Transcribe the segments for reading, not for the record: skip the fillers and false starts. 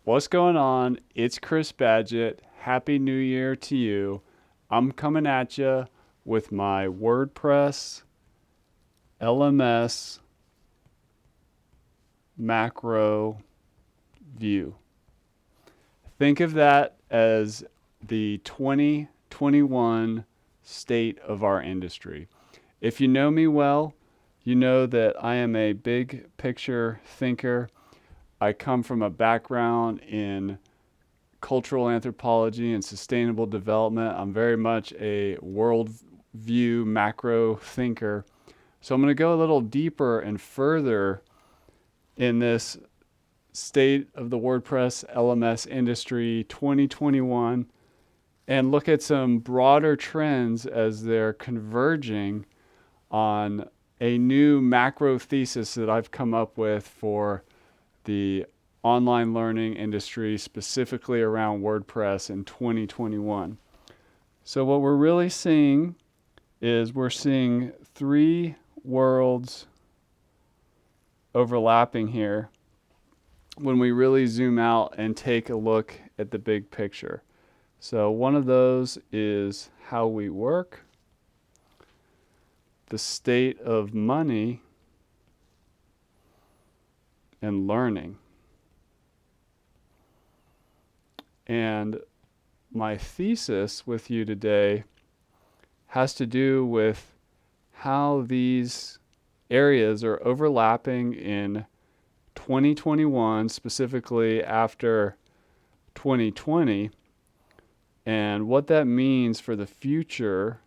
What's going on? It's Chris Badgett. Happy New Year to you. I'm coming at you with my WordPress LMS macro view. Think of that as the 2021 state of our industry. If you know me well, you know that I am a big picture thinker. I come from a background in cultural anthropology and sustainable development. I'm very much a world view macro thinker. So I'm going to go a little deeper and further in this state of the WordPress LMS industry 2021 and look at some broader trends as they're converging on a new macro thesis that I've come up with for the online learning industry, specifically around WordPress in 2021. So what we're really seeing is we're seeing three worlds overlapping here when we really zoom out and take a look at the big picture. So one of those is how we work, the state of money, and learning. And my thesis with you today has to do with how these areas are overlapping in 2021, specifically after 2020, and what that means for the future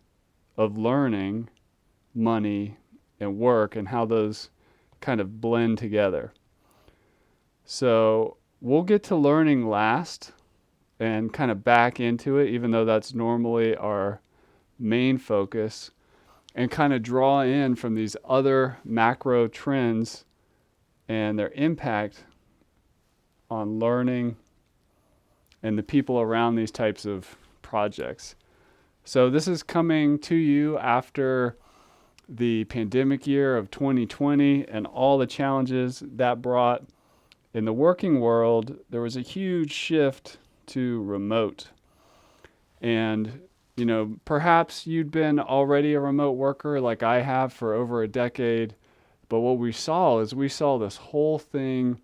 of learning, money, and work, and how those kind of blend together. So we'll get to learning last and kind of back into it, even though that's normally our main focus, and kind of draw in from these other macro trends and their impact on learning and the people around these types of projects. So this is coming to you after the pandemic year of 2020 and all the challenges that brought. In the working world, there was a huge shift to remote. And, perhaps you'd been already a remote worker like I have for over a decade. But what we saw this whole thing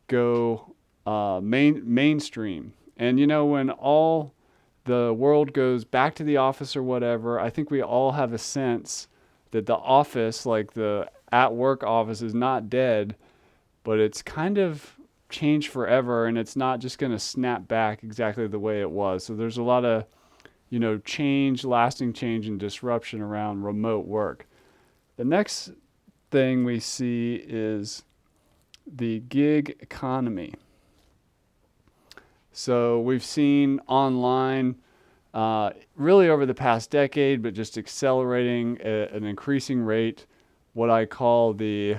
go mainstream. And, when all the world goes back to the office or whatever, I think we all have a sense that the office, like the at-work office, is not dead, but it's kind of changed forever, and it's not just going to snap back exactly the way it was. So there's a lot of, lasting change and disruption around remote work. The next thing we see is the gig economy. So we've seen online really over the past decade, but just accelerating at an increasing rate, what I call the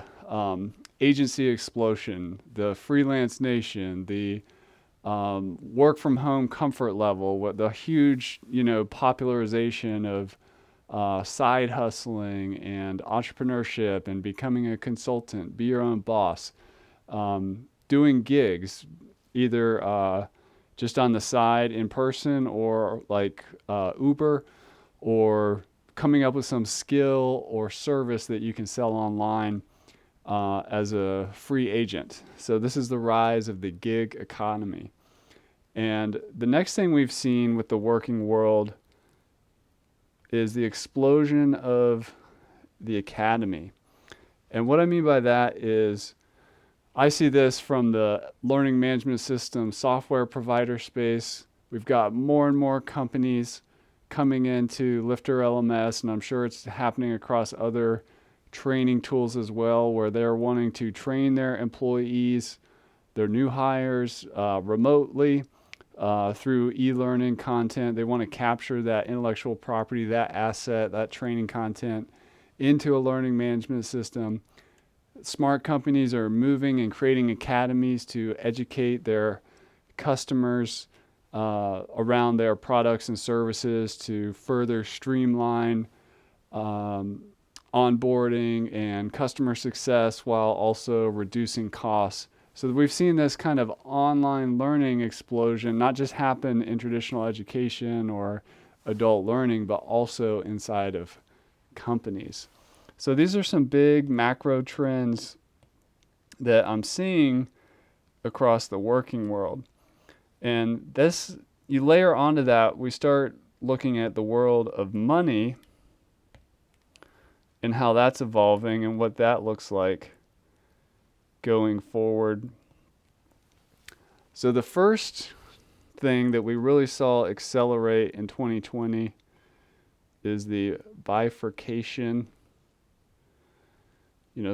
agency explosion, the freelance nation, the work from home comfort level, the huge, popularization of side hustling and entrepreneurship and becoming a consultant, be your own boss, doing gigs, either just on the side in person or like Uber, or coming up with some skill or service that you can sell online as a free agent. So this is the rise of the gig economy. And the next thing we've seen with the working world is the explosion of the academy. And what I mean by that is I see this from the learning management system software provider space. We've got more and more companies coming into LifterLMS, and I'm sure it's happening across other training tools as well, where they're wanting to train their employees, their new hires, remotely through e-learning content. They want to capture that intellectual property, that asset, that training content into a learning management system. Smart companies are moving and creating academies to educate their customers around their products and services to further streamline onboarding and customer success while also reducing costs So we've seen this kind of online learning explosion, not just happen in traditional education or adult learning, but also inside of companies. So these are some big macro trends that I'm seeing across the working world. And this, you layer onto that, we start looking at the world of money and how that's evolving and what that looks like going forward. So the first thing that we really saw accelerate in 2020 is the bifurcation.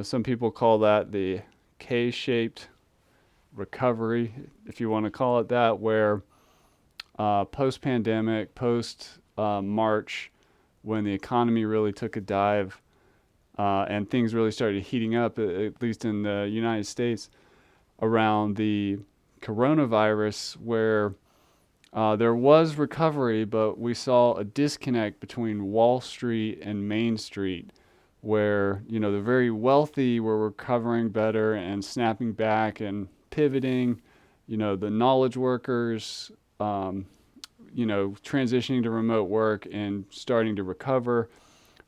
Some people call that the K-shaped recovery, if you want to call it that, where post-pandemic, post-March, when the economy really took a dive and things really started heating up, at least in the United States, around the coronavirus, where there was recovery, but we saw a disconnect between Wall Street and Main Street, where the very wealthy were recovering better and snapping back and pivoting. The knowledge workers, transitioning to remote work and starting to recover,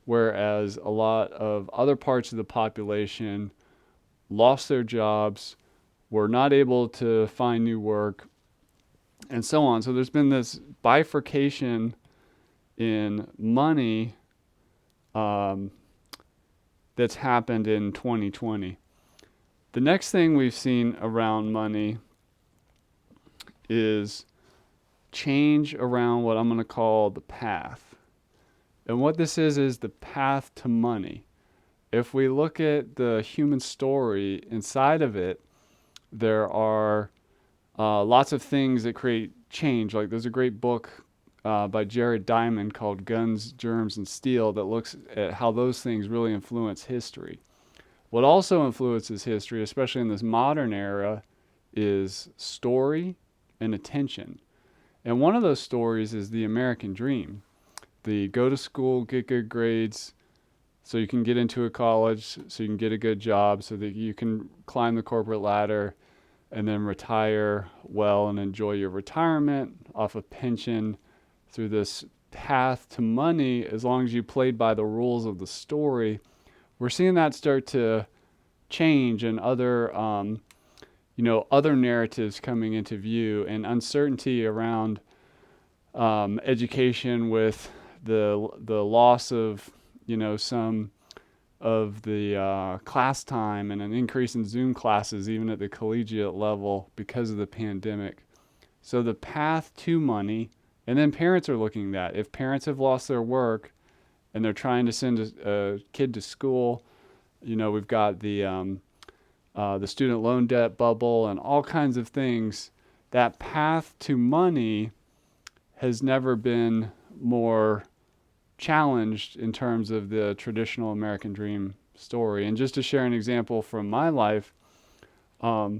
whereas a lot of other parts of the population lost their jobs, were not able to find new work, and so on. So there's been this bifurcation in money that's happened in 2020. The next thing we've seen around money is change around what I'm going to call the path. And what this is the path to money. If we look at the human story, inside of it, there are lots of things that create change. Like there's a great book by Jared Diamond called Guns, Germs, and Steel that looks at how those things really influence history. What also influences history, especially in this modern era, is story and attention. And one of those stories is the American dream. The go to school, get good grades, so you can get into a college, so you can get a good job, so that you can climb the corporate ladder and then retire well and enjoy your retirement off a pension through this path to money. As long as you played by the rules of the story, we're seeing that start to change, and other narratives coming into view, and uncertainty around education with the loss of some of the class time and an increase in Zoom classes even at the collegiate level because of the pandemic. So the path to money, and then parents are looking at that. If parents have lost their work and they're trying to send a kid to school, we've got the student loan debt bubble and all kinds of things. That path to money has never been more challenged in terms of the traditional American dream story. And just to share an example from my life, I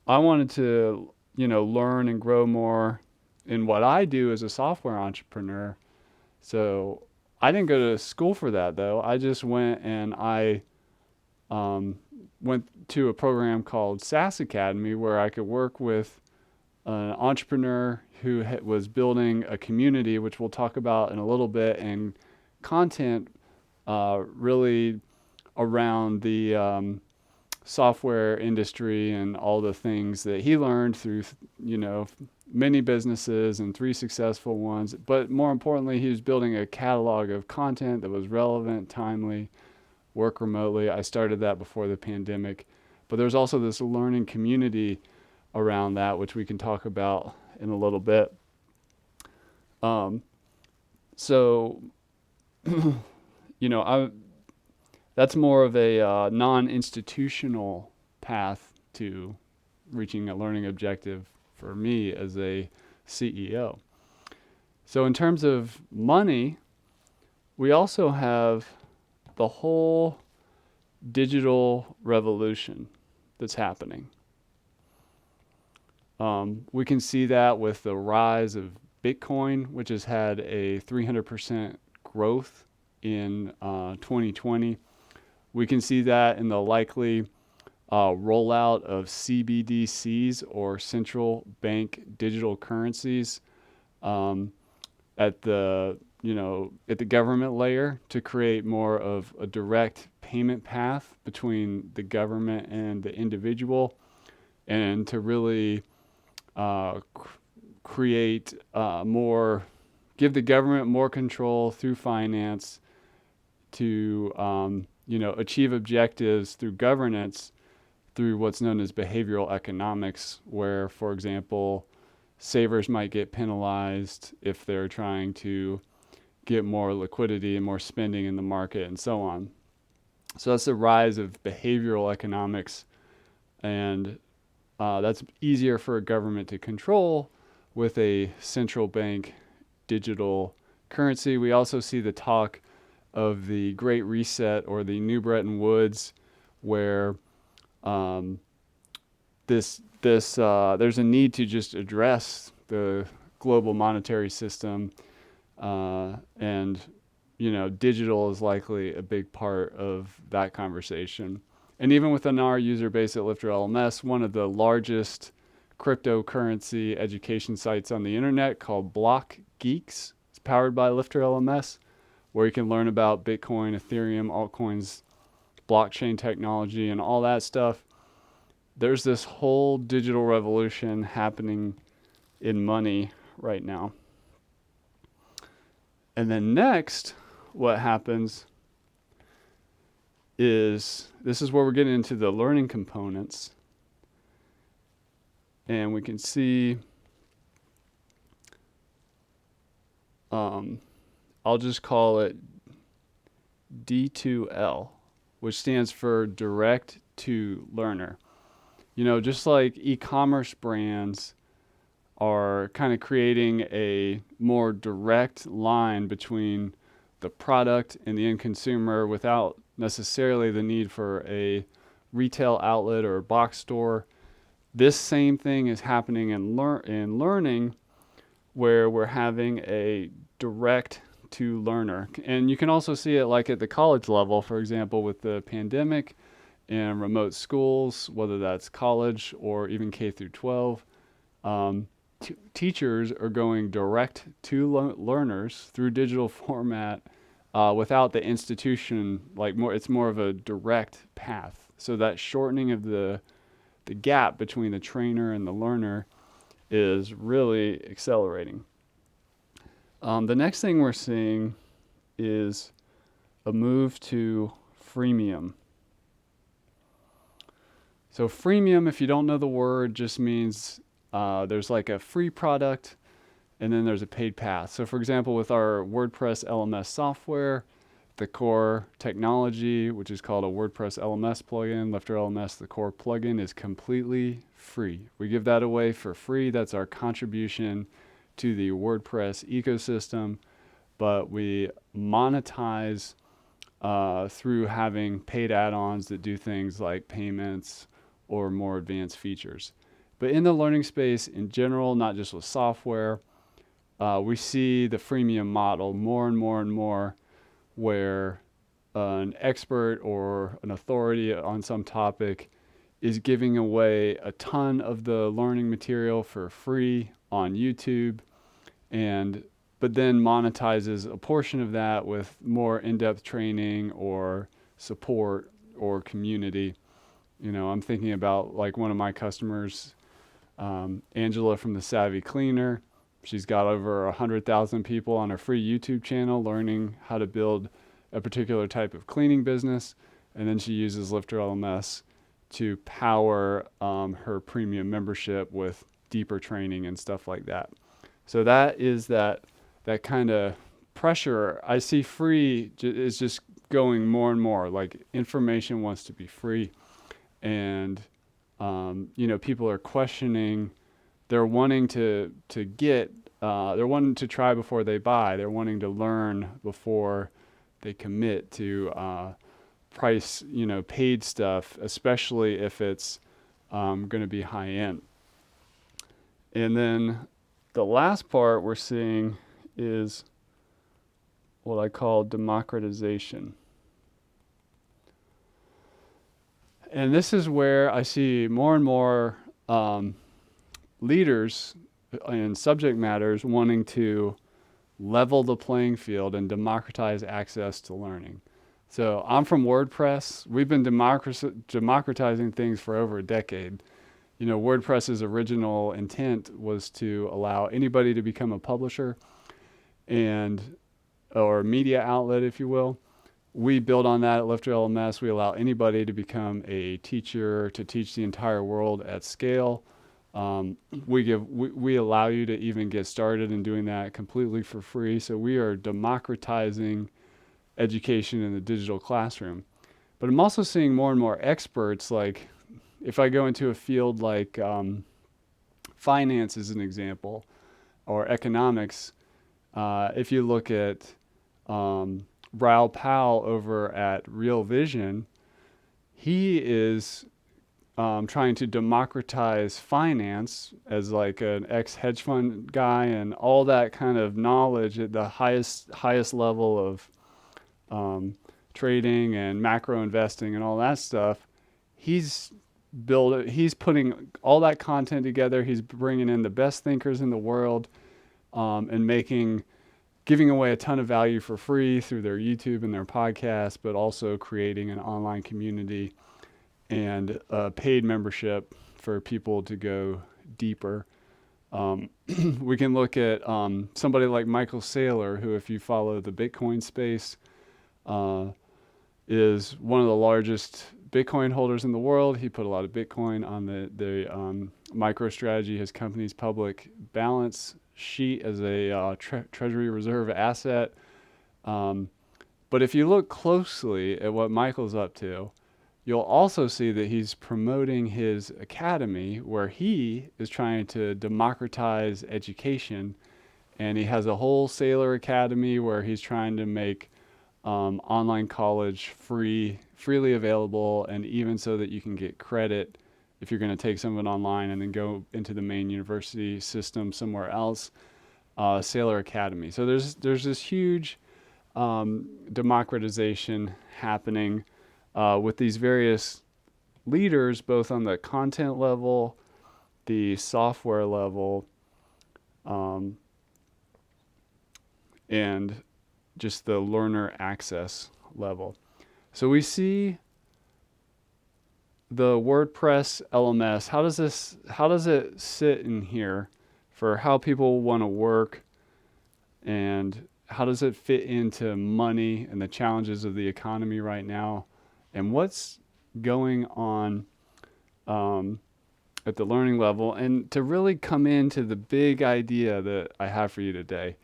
wanted to, learn and grow more in what I do as a software entrepreneur. So I didn't go to school for that, though. I just went and I went to a program called SaaS Academy, where I could work with an entrepreneur who was building a community, which we'll talk about in a little bit, and content really around the software industry and all the things that he learned through, many businesses and 3 successful ones. But more importantly, he was building a catalog of content that was relevant, timely, work remotely. I started that before the pandemic. But there's also this learning community around that, which we can talk about in a little bit. So, that's more of a non-institutional path to reaching a learning objective for me as a CEO. So in terms of money, we also have the whole digital revolution that's happening. We can see that with the rise of Bitcoin, which has had a 300% growth in 2020. We can see that in the likely rollout of CBDCs, or central bank digital currencies, um, at the at the government layer, to create more of a direct payment path between the government and the individual, and to really create give the government more control through finance to achieve objectives through governance, through what's known as behavioral economics, where, for example, savers might get penalized if they're trying to get more liquidity and more spending in the market, and so on. So that's the rise of behavioral economics, and that's easier for a government to control with a central bank digital currency. We also see the talk of the Great Reset, or the New Bretton Woods, where there's a need to just address the global monetary system, and digital is likely a big part of that conversation. And even within our user base at LifterLMS, one of the largest cryptocurrency education sites on the internet, called Block Geeks, is powered by LifterLMS, where you can learn about Bitcoin, Ethereum, altcoins, blockchain technology, and all that stuff. There's this whole digital revolution happening in money right now. And then next, what happens is, this is where we're getting into the learning components. And we can see, I'll just call it D2L, which stands for direct to learner. Just like e-commerce brands are kind of creating a more direct line between the product and the end consumer, without necessarily the need for a retail outlet or a box store. This same thing is happening in learning, where we're having a direct to learner. And you can also see it like at the college level, for example, with the pandemic and remote schools, whether that's college or even K through 12. Teachers are going direct to learners through digital format, without the institution, it's more of a direct path. So that shortening of the gap between the trainer and the learner is really accelerating. The next thing we're seeing is a move to freemium. So freemium, if you don't know the word, just means there's like a free product, and then there's a paid path. So for example, with our WordPress LMS software, the core technology, which is called a WordPress LMS plugin, LifterLMS, the core plugin, is completely free. We give that away for free. That's our contribution to the WordPress ecosystem. But we monetize through having paid add-ons that do things like payments or more advanced features. But in the learning space in general, not just with software, we see the freemium model more and more and more, where an expert or an authority on some topic is giving away a ton of the learning material for free on YouTube, but then monetizes a portion of that with more in-depth training or support or community. I'm thinking about like one of my customers, Angela from the Savvy Cleaner. She's got over 100,000 people on her free YouTube channel learning how to build a particular type of cleaning business. And then she uses LifterLMS to power her premium membership with deeper training and stuff like that. So that is that kind of pressure. I see free is just going more and more. Like, information wants to be free. And, people are questioning. They're wanting to get, they're wanting to try before they buy. They're wanting to learn before they commit to price, paid stuff, especially if it's going to be high end. And then the last part we're seeing is what I call democratization. And this is where I see more and more um, leaders in subject matters wanting to level the playing field and democratize access to learning. So I'm from WordPress. We've been democratizing things for over a decade. You know, WordPress's original intent was to allow anybody to become a publisher and or media outlet, if you will. We build on that at LifterLMS. We allow anybody to become a teacher to teach the entire world at scale. We allow you to even get started in doing that completely for free. So we are democratizing education in the digital classroom. But I'm also seeing more and more experts. Like if I go into a field like finance, as an example, or economics, if you look at Raoul Pal over at Real Vision, he is trying to democratize finance as like an ex hedge fund guy and all that kind of knowledge at the highest level of trading and macro investing and all that stuff. He's he's putting all that content together. He's bringing in the best thinkers in the world and giving away a ton of value for free through their YouTube and their podcast, but also creating an online community and a paid membership for people to go deeper. We can look at somebody like Michael Saylor, who, if you follow the Bitcoin space, is one of the largest Bitcoin holders in the world. He put a lot of Bitcoin on the MicroStrategy, his company's public balance sheet, as a treasury reserve asset. But if you look closely at what Michael's up to, you'll also see that he's promoting his academy where he is trying to democratize education. And he has a whole Saylor Academy where he's trying to make online college freely available, and even so that you can get credit if you're going to take some of it online and then go into the main university system somewhere else. Saylor Academy. So there's this huge democratization happening with these various leaders, both on the content level, the software level, and just the learner access level. So we see the WordPress LMS. How does it sit in here for how people want to work, and how does it fit into money and the challenges of the economy right now, and what's going on at the learning level? And to really come into the big idea that I have for you today,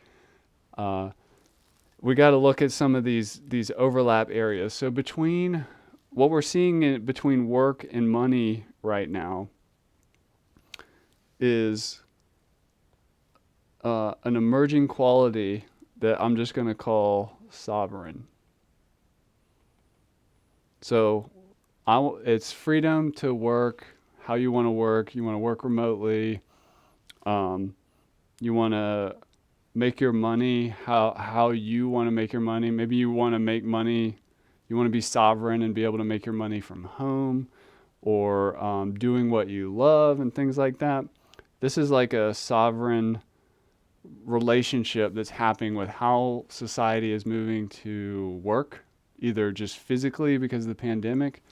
we got to look at some of these overlap areas. So between what we're seeing between work and money right now is an emerging quality that I'm just going to call sovereign. So it's freedom to work how you want to work. You want to work remotely. You want to make your money how you want to make your money. Maybe you want to make money. You want to be sovereign and be able to make your money from home, or doing what you love and things like that. This is like a sovereign relationship that's happening with how society is moving to work, either just physically because of the pandemic,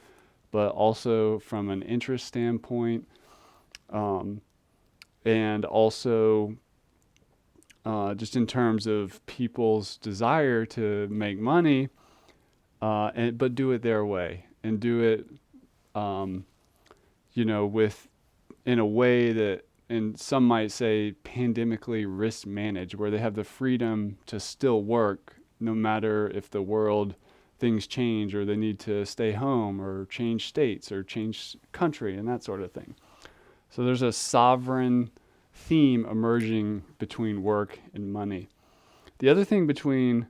but also from an interest standpoint, and also just in terms of people's desire to make money, but do it their way, and do it, in a way that, and some might say, pandemically risk managed, where they have the freedom to still work no matter if the world things change, or they need to stay home, or change states, or change country, and that sort of thing. So there's a sovereign theme emerging between work and money. The other thing between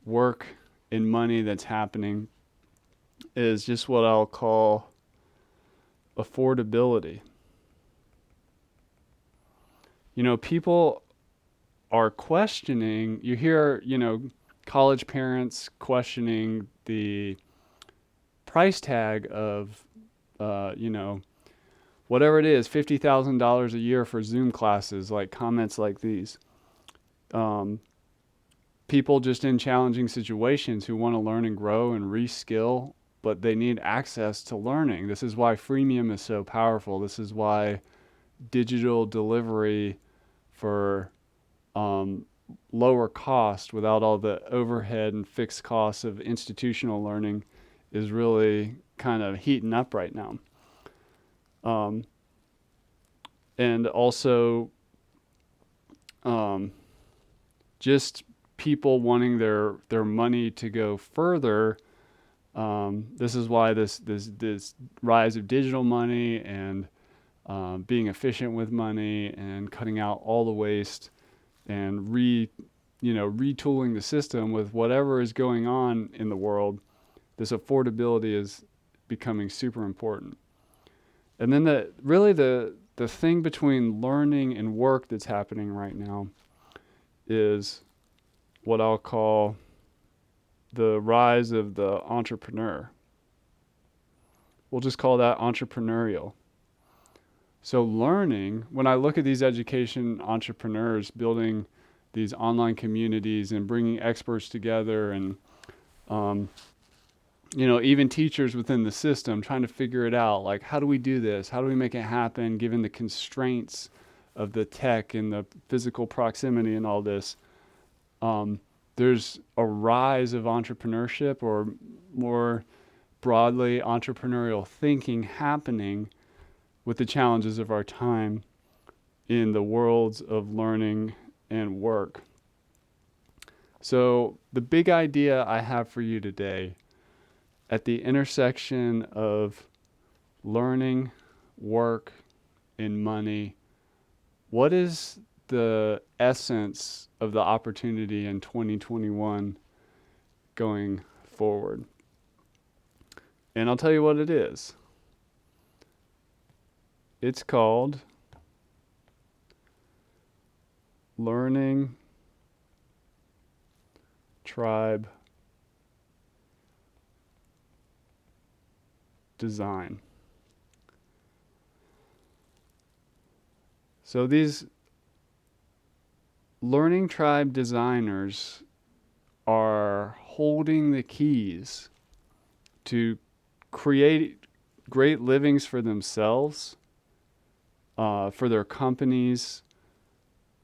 work and money that's happening is just what I'll call affordability. People are questioning, you hear, college parents questioning the price tag of you know, whatever it is, $50,000 a year for Zoom classes, like comments like these. Um, People just in challenging situations who want to learn and grow and reskill, but they need access to learning. This is why freemium is so powerful. This is why digital delivery for um, lower cost without all the overhead and fixed costs of institutional learning is really kind of heating up right now. Um, and also um, just people wanting their money to go further. This is why this rise of digital money and being efficient with money and cutting out all the waste and retooling the system with whatever is going on in the world. This affordability is becoming super important. And then the thing between learning and work that's happening right now is what I'll call the rise of the entrepreneur. We'll just call that entrepreneurial. So learning, when I look at these education entrepreneurs building these online communities and bringing experts together and, even teachers within the system trying to figure it out, like, how do we do this? How do we make it happen given the constraints of the tech and the physical proximity and all this? There's a rise of entrepreneurship, or more broadly, entrepreneurial thinking happening with the challenges of our time in the worlds of learning and work. So the big idea I have for you today, at the intersection of learning, work, and money, what is the essence of the opportunity in 2021 going forward? And I'll tell you what it is. It's called Learning Tribe Design. So these learning tribe designers are holding the keys to create great livings for themselves, for their companies,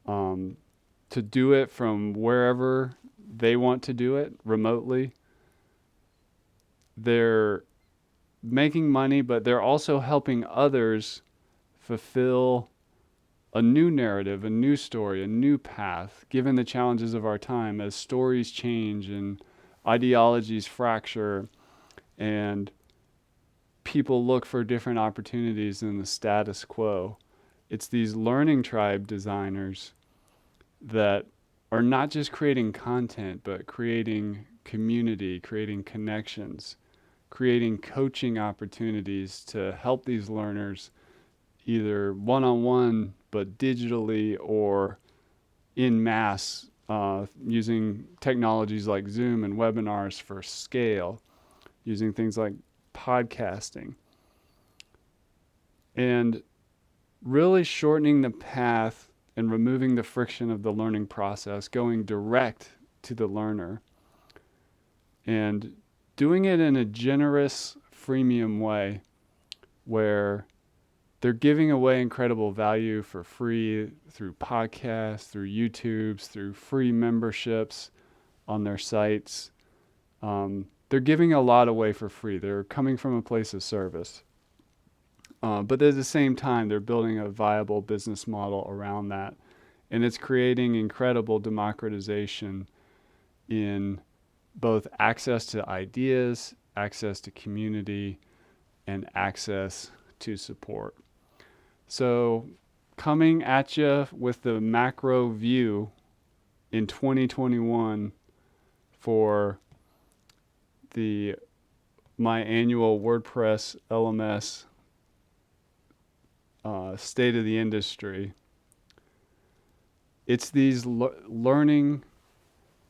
to do it from wherever they want to do it remotely. They're making money, but they're also helping others fulfill a new narrative, a new story, a new path, given the challenges of our time as stories change and ideologies fracture and people look for different opportunities in the status quo. It's these learning tribe designers that are not just creating content, but creating community, creating connections, creating coaching opportunities to help these learners either one-on-one, but digitally or in mass, using technologies like Zoom and webinars for scale, using things like podcasting, and really shortening the path and removing the friction of the learning process, going direct to the learner, and doing it in a generous freemium way where they're giving away incredible value for free through podcasts, through YouTubes, through free memberships on their sites. They're giving a lot away for free. They're coming from a place of service. But at the same time, they're building a viable business model around that. And it's creating incredible democratization in both access to ideas, access to community, and access to support. So coming at you with the macro view in 2021 for my annual WordPress LMS state of the industry. It's these learning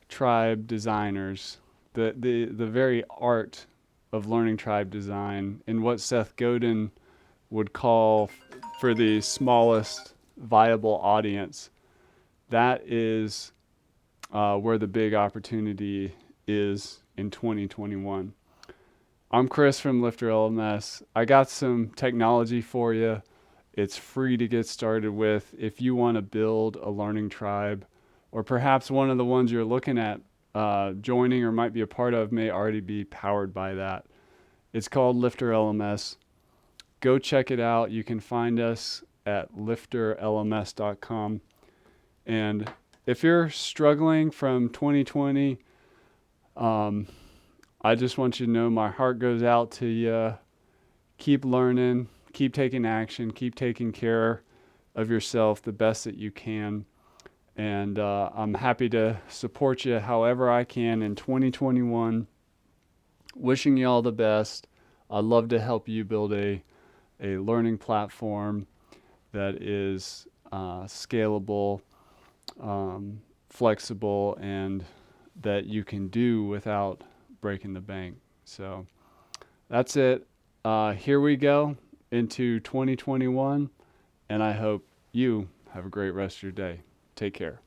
tribe designers, the very art of Learning Tribe design and what Seth Godin would call for the smallest viable audience. That is where the big opportunity is in 2021. I'm Chris from LifterLMS. I got some technology for you. It's free to get started with if you want to build a learning tribe, or perhaps one of the ones you're looking at joining or might be a part of may already be powered by that. It's called LifterLMS. Go check it out. You can find us at lifterlms.com. And if you're struggling from 2020, I just want you to know my heart goes out to you. Keep learning, keep taking action, keep taking care of yourself the best that you can. And I'm happy to support you however I can in 2021. Wishing you all the best. I'd love to help you build a learning platform that is scalable, flexible, and that you can do without breaking the bank. So that's it. Here we go into 2021, and I hope you have a great rest of your day. Take care.